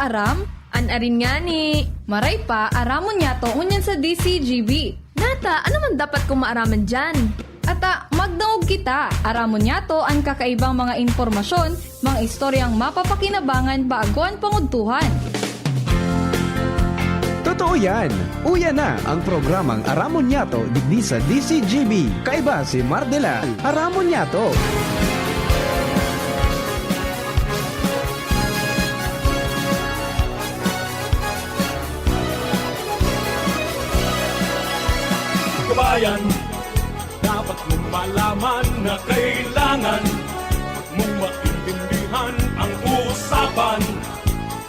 aram? Anarin nga ni. Maray pa, aramon niya to unyan sa DCGB. Nata, ano man dapat kong maaraman dyan? Ata, magdaog kita. Aramon niya to ang kakaibang mga informasyon, mga istoryang mapapakinabangan baaguan panguntuhan. Totoo yan! Uya na ang programang Aramon Nyato digdi sa DCGB. Kaiba si Mardela, Aramon Nyato. Kabayan, dapat mong malaman na kailangan mong maintindihan ang usapan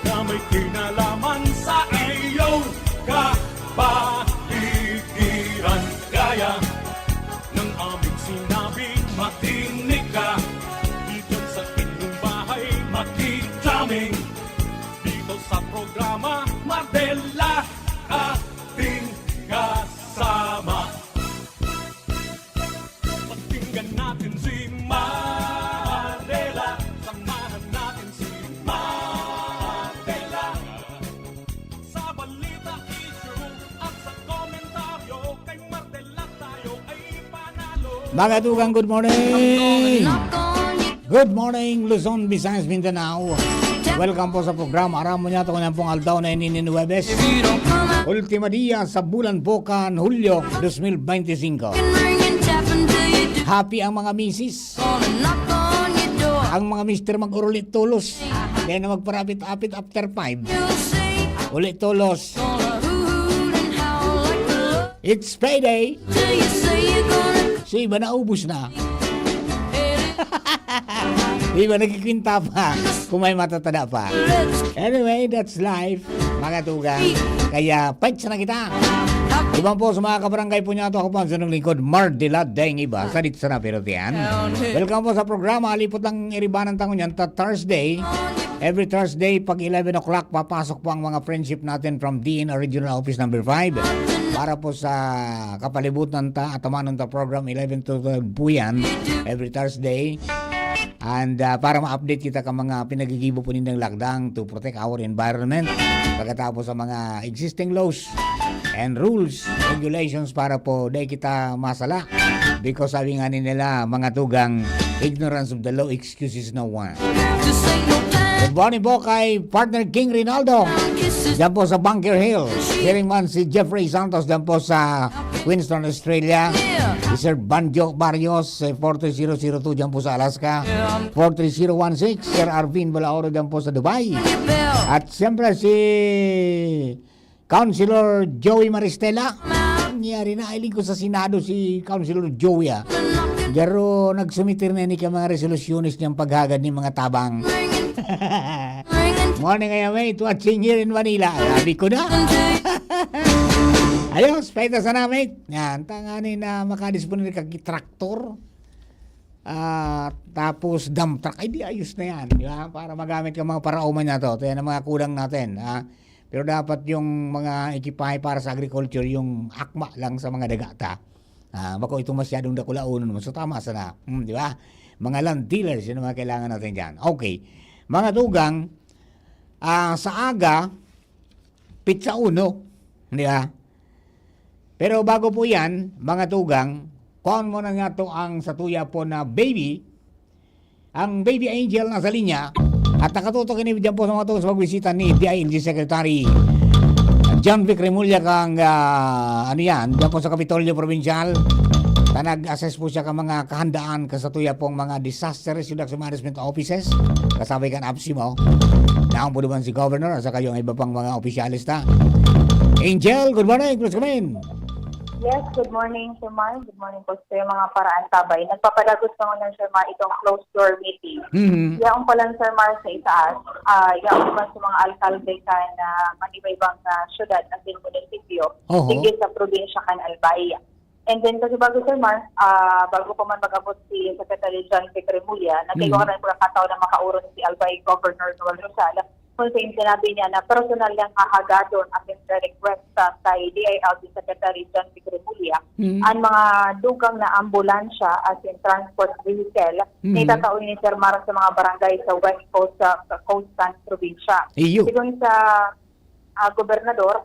na may kinalaman sa iyong kapaligiran. Gaya ng aming sinabi, makinig ka dito sa inyong bahay, makijaming dito sa programa Mardela ating kasama. Pakinggan natin si Mardela, samahan natin si Mardela sa balita, issue at sa komentaryo. Kay Mardela tayo ay panalo. Mga tugang, good morning! Good morning, Luzon, Visayas, Mindanao. Welcome po sa programa Aramon Nyato kanyang pong aldaw na Ininuwebes. Ultima dia sa bulan Bocan, Hulyo 2025. Happy ang mga misis. Ang mga mister mag-ulit tulos. Kaya na magparapit-apit after 5. Ulit tulos. It's payday. Si iba naubos na. Di ba nagkikwinta pa kung may matatada pa? Anyway, that's life, mga tugang. Kaya, fight na kita. Ibang po sa mga kabarangay po niya ito, ako po ang sunong lingkod, Mardela Deng iba, sa dito sa Napirutian. Welcome po sa programa, alipot lang iribanan tango niyan, Thursday. Every Thursday, pag 11 o'clock, papasok po ang mga friendship natin from DNR Regional Office number 5. Para po sa kapalibutan ta, at amanon ta program, 11 to 12 po yan, every Thursday. And para ma-update kita ka mga pinagigibo po nindang lakdang to protect our environment. Pagkatapos sa mga existing laws and rules, regulations para po dahil kita masala. Because sabi nga nila mga tugang, ignorance of the law excuses no one. Good morning po kay partner King Rinaldo. Diyan po sa Bunker Hill. Hearing man si Jeffrey Santos diyan po sa Queenstown, Australia. Si Sir Banjo Barrios 43002 diyan po sa Alaska. 43016 Sir Arvin Balaoro diyan po sa Dubai. At siyempre si Councilor Joey Maristela. Nangyari na ilig ko sa Senado si Councilor Joey. Pero nagsumitir na ni ka mga resolusyonis niyang paghagad ni mga tabang. Morning ngayon, mate. Watching here in Manila. Sabi ko na. Ayos, paita sana, mate. Yan, tanganin na makadisponil kag traktor. Tapos dump truck. Ay, di ayos na yan. Di ba? Para magamit ka mga parauman na to. Ito yan ang mga kulang natin. Pero dapat yung mga ekipahe para sa agriculture, yung akma lang sa mga dagata. Bako ito masyadong dakulaunan naman. So, tama sana. Di ba? Mga land dealers, yun ang mga kailangan natin dyan. Okay. Mga tugang, sa aga, pizza uno. Di ba? Pero bago po yan, mga tugang, kuhan mo na nga to ang satuya po na baby, ang baby angel na sa linya, at nakatutok ini dyan po sa mga tugang sa magbisita ni DILG Secretary John Vic Remulla kang, ano yan, dyan po sa Kapitolyo Provincial. Nag-assess po siya ka mga kahandaan kasatuya pong mga disaster reduction management offices. Kasabay kan APSI mo. Naang po naman si Governor at saka yung iba pang mga opisyalista. Angel, good morning. Please come in. Yes, good morning, Sir Mar. Good morning po sa mga paraan tabay. Nagpapadagos ko ng Sir Mar itong closed door meeting. Yaong pa lang, Sir Mar, sa itaas. Yaong pa sa mga alkalde ka na manibaybang na syudad at din munisipyo. Higit sa probinsya kan Albay. And then, kasi bago, Sir Mar, bago pa man mag-abot si Secretary John Vic Remulla, nagkayo ka rin po ang katao na makauron si Albay Governor Noel Rosal kung sinabi niya na personal niyang hahagadon at the request kay DILG Secretary John Vic Remulla ang mga dugang na ambulansya as in transport vehicle na itatauhin ni Sir Mar sa mga barangay sa West Coast sa Coastal Provincia. Iyo. Sigon sa gobernador,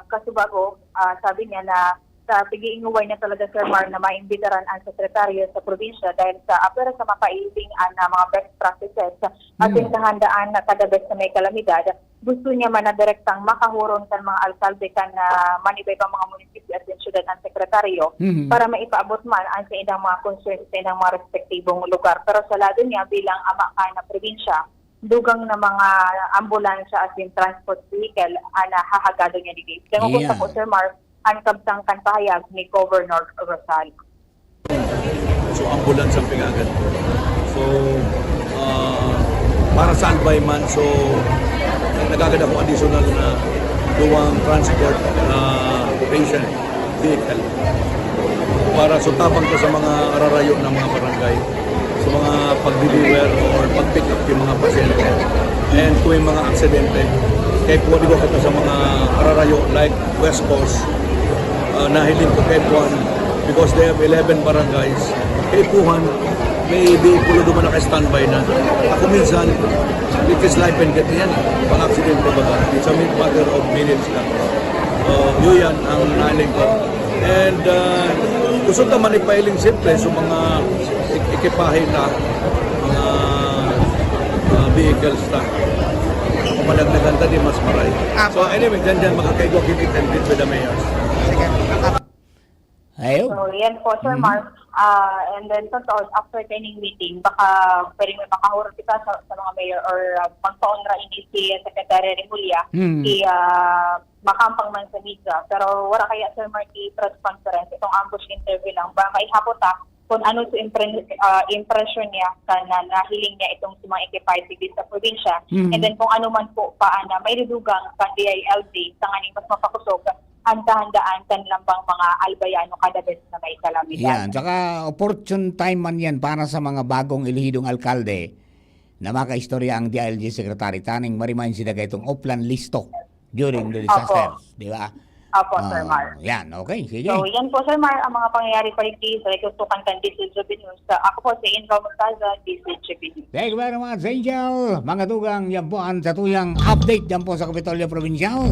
Kasubago, sabi niya na sa pigiinguway niya talaga Sir Mar na maimbitaran ang sekretaryo sa probinsya dahil sa apera sa mapailing na mga best practices at yung kahandaan na kada best na may kalamidad, gusto niya man na direktang makahuron sa mga alkalde kan na manibay pang mga munisipyo at yung syudad ang sekretaryo para maipaabot man ang sa inang mga concerns sa inang mga respektibong lugar. Pero sa lado niya bilang ama ka na probinsya, dugang na mga ambulansya at yung transport vehicle na hahagado niya dito. Kaya kung po Sir Mar, ang kabsangkan pahayag ni Governor Rosal. So, ambulance ang pingagan. So, para sa Albay man, so, nagagad ako additional na duwang transport patient vehicle para sutabang ko sa mga ararayo ng mga barangay, sa mga pag-deliver or pag-pick up yung mga pasyente and kung yung mga aksidente. Kaya pwede ko kita sa mga ararayo like West Coast, nahiling ko kay Puan because they have 11 barangays. Kay Puan, may vehicle doon na naka-standby na. Ako minsan, it is life and death yan. Pang-accident ko ba? It's a matter of minutes lang. Yun yan ang nahiling ko. And gusto naman ipailing simple sa mga ekipahe na mga vehicles na kumalagnagan tadi mas maray. So anyway, dyan makakaigwa kinit and with the mayors. Ayaw. So, yan po, Sir Mark. And then, totoo, after training meeting, baka pwedeng may makahurot kita sa mga mayor or magpa-onra hindi si Secretary Remulla, makampang man sa media. Pero wala kaya, Sir Mark, i-press conference, itong ambush interview lang, baka ihapot kung ano sa impression niya na nahiling niya itong mga ekipay dito sa probinsya. And then, kung ano man po na may ridugang sa DILG, sa nganing mas mapakusog, handa-handaan kanilang bang mga albayano kada bes na may kalamidad. Yan, tsaka opportune time man yan para sa mga bagong ilihidong alkalde na makaistorya ang DILG Secretary. Taning marimain sila itong Oplan Listo during the disasters. Di ba? Apo, Sir Mar. Yan, okay. Sige. So, yan po, Sir Mar, ang mga pangyayari pa rin sa ikutukan kan DCGB News. Ako po si Inro Montaza, DCGB News. Thank you very much, Angel. Mga tugang, yan po ang satuyang update yan po sa Kapitolyo Provincial.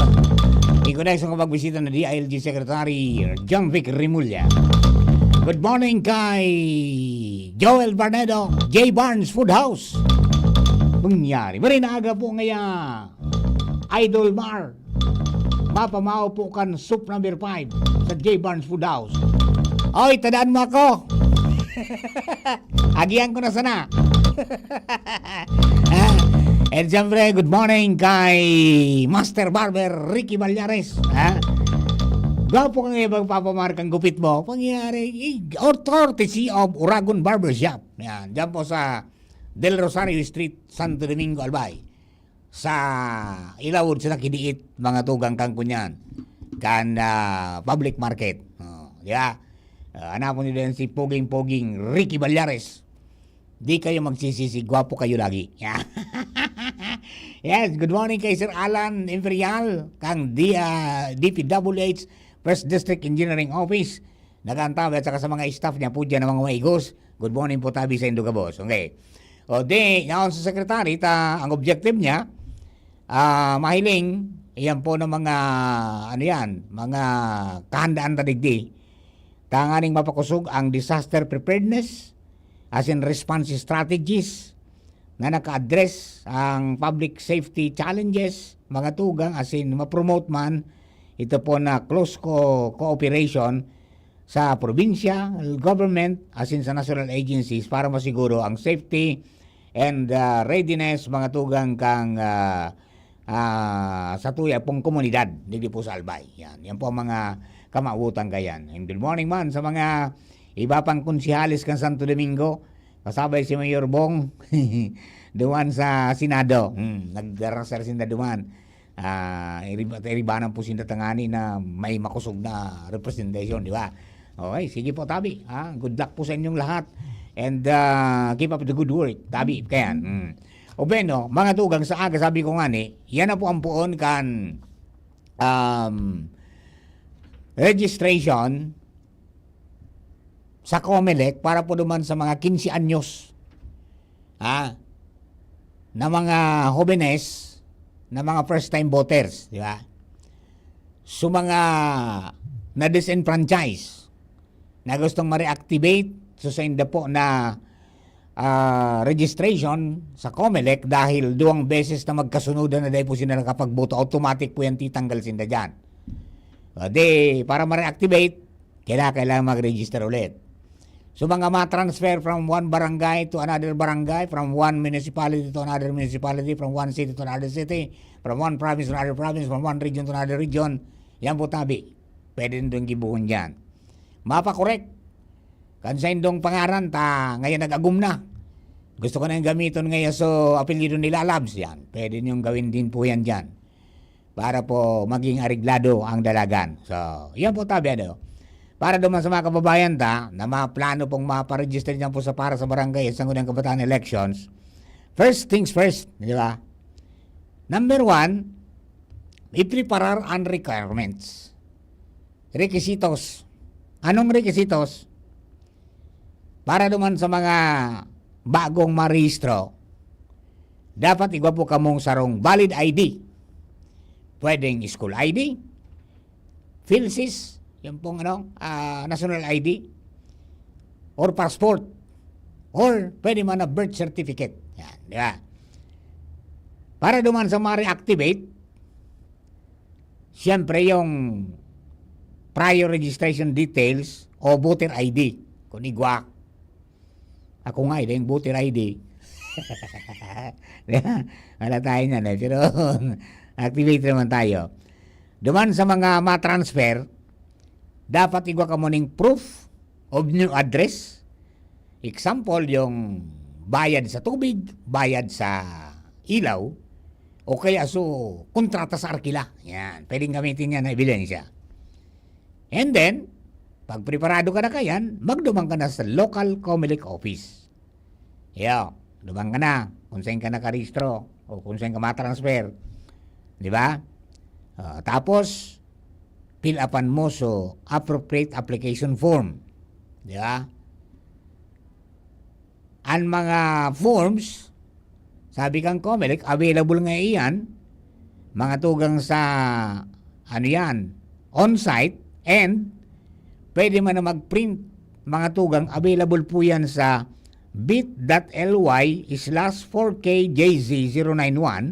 I-connect sa kapagbisita na DILG Secretary John Vic Remulla. Good morning kay Joel Barnedo, J. Barnes Food House. Nangyari. Marin aga po ngaya Idol Bar. Mapamao po kan soup number 5 sa J. Barnes Food House. Oy, tadaan mo ako. Agian ko na sana. And siyempre, good morning kay Master Barber Ricky Balyares. Gwapo kang ibang papamarkang gupit mo. Pangyari, courtesy of Uragon Barbershop. Yan, dyan po sa Del Rosario Street, Santo Domingo, Albay. Sa Ilawod sa Nakidiit, mga tugang kang kunyan. Kan public market. Yeah. Hanapon nyo din si Poging Ricky Balyares. Di kayo magsisisi, gwapo kayo lagi. Yes, good morning kay Sir Alan Imperial, kang DPWH First District Engineering Office. Nag-antabi at saka sa mga staff niya po dyan ng mga maigos. Good morning po tabi sa Indugabos. Okay. O di, yaon sa Secretary, ang objective niya, mahiling, iyan po ng mga, mga kahandaan tadigdi. Tanganing mapakusog ang disaster preparedness, as in response strategies na naka-address ang public safety challenges, mga tugang, as in ma-promote man ito po na close cooperation sa probinsya, government, as in sa national agencies para masiguro ang safety and readiness, mga tugang kang sa tuya pong komunidad dito po sa Albay. Yan po ang mga kamauutan kayan. And good morning man sa mga iba pang konsihalis kan Santo Domingo, kasabay si Mayor Bong duwan sa Senado. Nagdarasar sinda duwan. Iribanan po sinda tangani na may makusog na representation, di ba? Okay, sige po tabi. Good luck po sa inyong lahat. And keep up the good work. Tabi, kayan. O beno, mga tugang sa aga, sabi ko nga ni, yan na po ang puon kan registration sa COMELEC para po duman sa mga 15 anyos na mga jóvenes, na mga first time voters, di ba? So mga na disenfranchise na gustong ma-reactivate so sa inda po na registration sa COMELEC dahil 2 beses na magkasunodan na dahil po sila nakapagboto, automatic po yan titanggal sinda dyan. Para ma-reactivate, kailangan mag-register ulit. So mga ma-transfer from one barangay to another barangay, from one municipality to another municipality, from one city to another city, from one province to another province, from one region to another region, yan po tabi. Pwede nandun gibuhon dyan. Mapakorek. Kansa indong pangaran ta ngayon nag-agum na. Gusto ko na yung gamiton ngayon so apelyido nila Labs yan. Pwede niyong gawin din po yan dyan. Para po maging ariglado ang dalagan. So, yan po tabi Para duman sa mga kababayan na mga plano pong maparegister niyan po para sa barangay sa Sangguniang Kabataan elections. First things first, di ba? Number 1, i-preparar ang requirements. Requisitos. Anong requisitos? Para duman sa mga bagong marehistro, dapat igwa po kamong sarong valid ID. Pwedeng school ID, PhilSys, yung pong national ID, or passport, or pwede man na birth certificate. Yan, di ba? Para duman sa ma-reactivate, siyempre yung prior registration details o voter ID. Kung igwa, ako nga, yung voter ID. Wala tayo niyan pero activate naman tayo. Duman sa mga ma-transfer, dapat igwa ka mo ng proof of new address. Example, yung bayad sa tubig, bayad sa ilaw, o kaya kontrata sa arkila. Yan, pwedeng gamitin yan na ebidensya. And then, pag preparado ka na kayan, magdumang ka na sa local COMELEC office. Dumang ka na kung saan ka nakarehistro o kung saan ka matransfer. Di ba? Tapos, fill upan mo appropriate application form. Di ba? Ang mga forms, sabi kang COMELEC, available nga iyan, mga tugang sa, on-site, and pwede man na mag-print, mga tugang, available po yan sa bit.ly/4kjz091,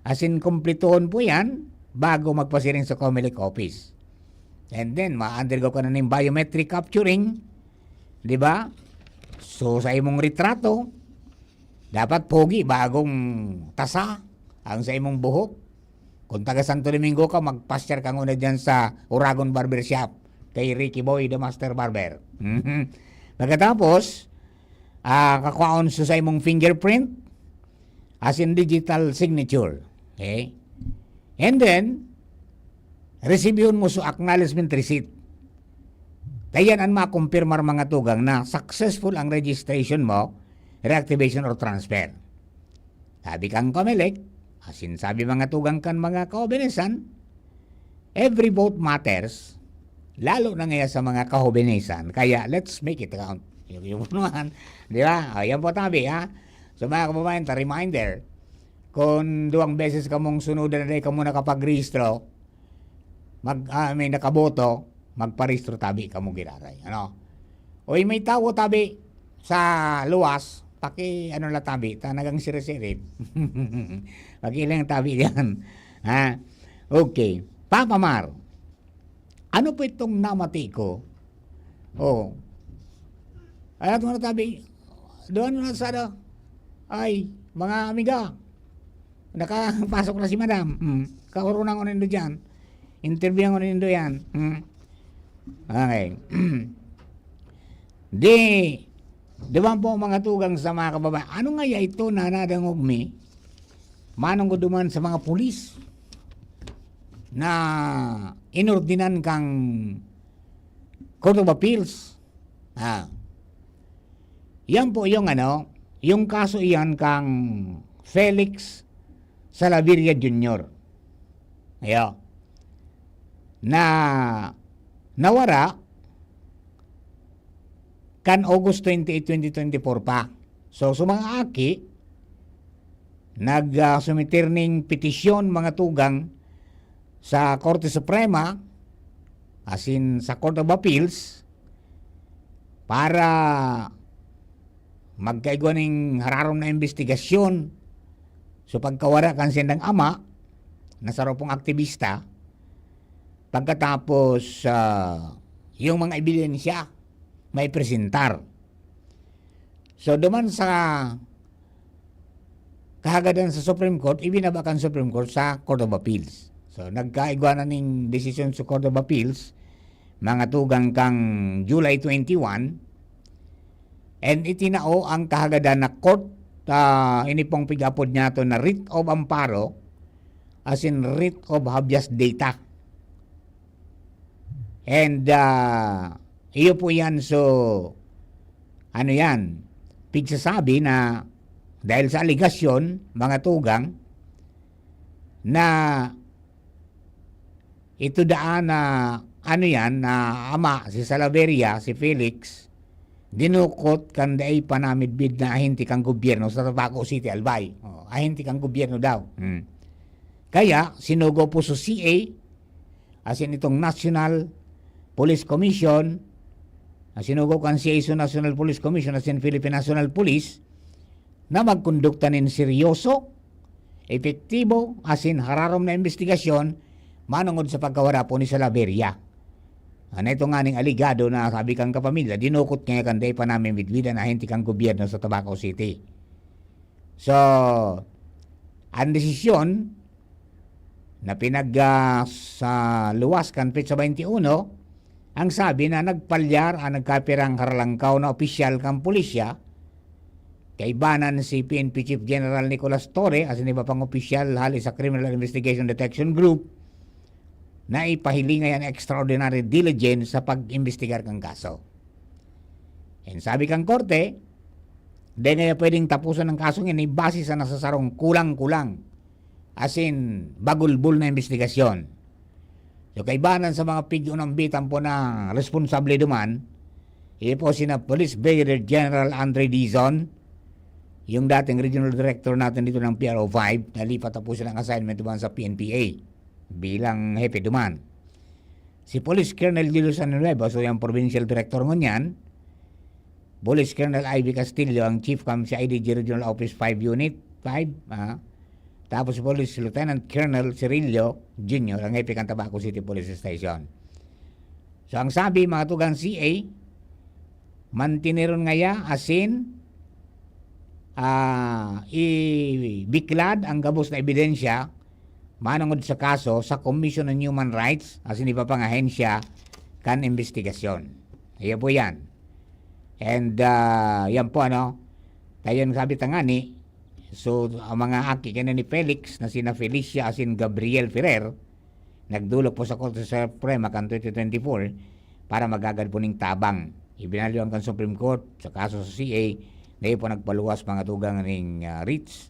as in, kumpletoon po yan, bago magpasiring sa COMELEC office. And then, ma-undergo ka na ng biometric capturing, di ba? So, sa imong retrato, dapat pogi, bagong tasa, ang sa imong buhok. Kung taga Santo Domingo ka, magpasyar ka muna dyan sa Uragon Barbershop, kay Ricky Boy, the Master Barber. Pagkatapos, kakwaon sa imong fingerprint, as in digital signature. Okay? And then, receive yun mo sa acknowledgement receipt. Kaya ang makumpirmar mga tugang na successful ang registration mo, reactivation or transfer. Sabi kang COMELEC, asin sabi mga tugang kan mga kahobenesan, every vote matters, lalo na ngayon sa mga kahobenesan. Kaya let's make it count. Yung punuhan, di ba? Yan po tabi, ha? So mga kababayan, reminder, kung 2 beses ka mong sunudan na ka muna nakapag-rehistro, may nakaboto, magparehistro tabi ka mong giraray. Oy, may tao tabi sa luwas, tabi, tanagang siri-siri. Pakilang tabi yan. Ha? Okay. Papa Mar, ano po itong namati ko? Ay, ito na tabi. Doon na sa ay, mga amiga, nakapasok na si madam. Kaurunang ko nindo dyan. Interview ko nindo yan. Okay. Di ba po mga tugang sa mga kababayan, ano nga ito na nadangog mi? Manong ko duman sa mga pulis na inordinan kang Court of Appeals. Yan po yung yung kaso iyan kang Felix Salaverria Jr. Ayo. Na nawara kan August 28, 2024 pa. So, mga aki, nag-sumitir ning petisyon mga tugang sa Korte Suprema, as in sa Court of Appeals, para magkaigwa ng hararom na investigasyon so pagkawara kan siyang ama na sarapong aktivista pagkatapos yung mga ebidensya may presentar. So duman sa kahagadan sa Supreme Court, ibinaba kan Supreme Court sa Court of Appeals. So nagkaigwa na ning desisyon sa Court of Appeals mga tugang kang July 21, and itinao ang kahagadan na court inipong pigapod niya to na writ of amparo, as in writ of habeas data. And iyo po yan, so ano yan, pigsasabi na dahil sa aligasyon mga tugang na ito daan na ano yan, na ama si Salaverria, si Felix, dinukot kan daay panamid bid na ahinti kang gobyerno sa Tabaco City, Albay. Ahinti kang gobyerno daw. Kaya sinugo po sa CA, as in itong National Police Commission, sinugo kan CA sa National Police Commission, as in Philippine National Police, na magkondukta nin seryoso, epektibo, as in hararom na investigasyon manungod sa pagkawara po ni Salaverria. Ano ito nga ning aligado na sabi kang kapamilya, dinukot nga kanday pa namin bidbida na hindi kang gobyerno sa Tabaco City. So, ang desisyon na sa luwas kan Petsa 21, ang sabi na nagpalyar ang nagkapirang haralangkaw na opisyal kang pulisya, kaibanan si PNP Chief General Nicolas Torre, as in iba pang opisyal hali sa Criminal Investigation Detection Group, na ipahilingan extraordinary diligence sa pag-imbestigar kang kaso. And sabi kang korte, di nga pwedeng tapusan ng kaso nga base sa nasasarong kulang-kulang, as in bagulbul na investigasyon. So kaibanan sa mga pig-unang bitan po na responsable duman, po sina Police Brigadier General Andre Dizon, yung dating regional director natin dito ng PRO5, nalipat na po silang assignment duman sa PNPA bilang hepe duman. Si Police Colonel Julio Sanueva, so yung provincial director ngunyan, Police Colonel Ivy Castillo, ang Chief Cam sa IDG Regional Office 5 Unit 5, tapos Police Lieutenant Colonel Cirillo Jr., ang hepe ng Tabaco City Police Station. So ang sabi mga tugang CA, mantineron ngaya asin ibiklad ang gabos na ebidensya manungod sa kaso sa Commission on Human Rights, as in iba pang ahensya kan investigasyon. Ayan po yan. And yan po ano, tayo sabi tangani, so ang mga aki kanya ni Felix na sina Felicia as in Gabriel Ferrer, nagdulog po sa Korte Suprema kan 2024 para magagad po ning tabang. Ibinaliwan kan Supreme Court sa kaso sa CA, na po nagpaluwas mga tugang ning writs.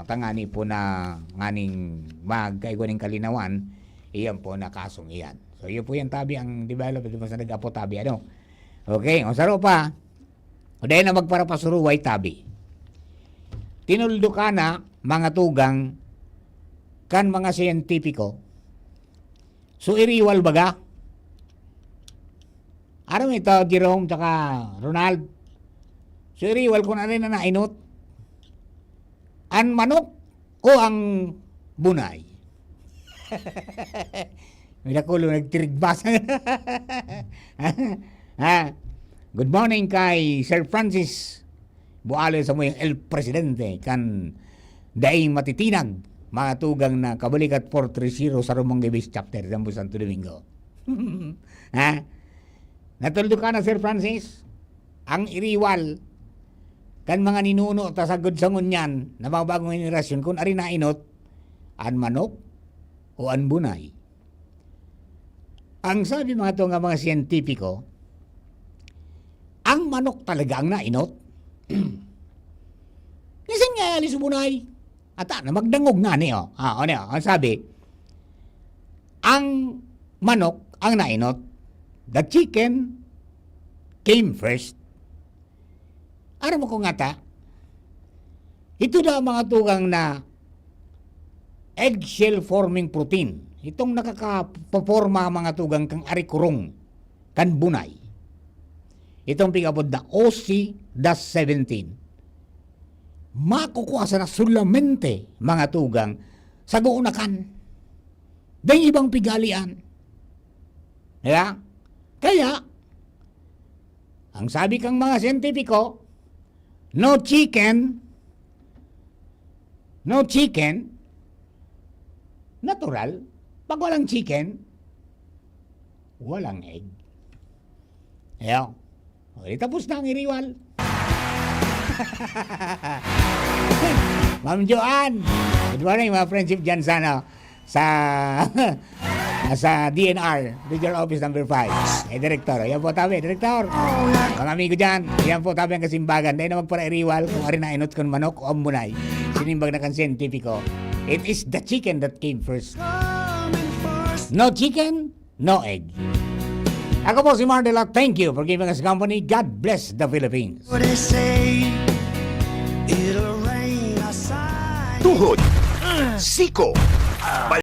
Tangani po na nganing magkaigwa ng kalinawan, iyan po na kasong iyan. So yun po yung tabi ang develop ito sa nag-apo tabi ano. Okay, o saro pa, o dahil na magparapasuruway tabi. Tinuldo ka na mga tugang kan mga siyentipiko, so iriwal baga. Araw ito, Jerome, tsaka Ronald, so iriwal ko na rin na nainot ang manok o ang bunay. May nakulo nagtirigbasa. Good morning kay Sir Francis Buale sa mo yung El Presidente kan daing matitinag mga tugang na kabalikat 430 sa Rumong Gabis Chapter Dambu Santo Domingo. Natuldo ka na Sir Francis, ang iriwal kan mga ninuno ta sagod sa ngunyan na mga bagong henerasyon kung ari nainot an manok o an bunay. Ang sabi mga to nga mga siyentipiko, ang manok talaga ang nainot. Kasi Kaya alis bunay. Ata, na magdangog nga niyo. Ang sabi, ang manok, ang nainot, the chicken came first. Aram mo ko nga ta, ito na ang mga tugang na eggshell forming protein. Itong nakakapaporma mga tugang kang arikurong, kan bunay. Itong pigabod na OC-17. Makukuha sa na solamente mga tugang sa guunakan. Dahil ibang pigalian. Kaya, ang sabi kang mga siyentipiko, no chicken, natural. Pag walang chicken, walang egg. Ayaw. Okay, tapos na ang iriwal. Ma'am Joanne, good morning mga friendship dyan sa DNR, Regional Office number 5. Director, yan po tabi, Director. Mga amigo dyan, yan po tabi ang kasimbagan. Dahil na magpara iriwal kung ari na inot kong manok o ambunay. Sinimbag na kan siyentipiko. It is the chicken that came first. No chicken, no egg. Ako po si Mardela. Thank you for giving us company. God bless the Philippines. Tuhod, siko,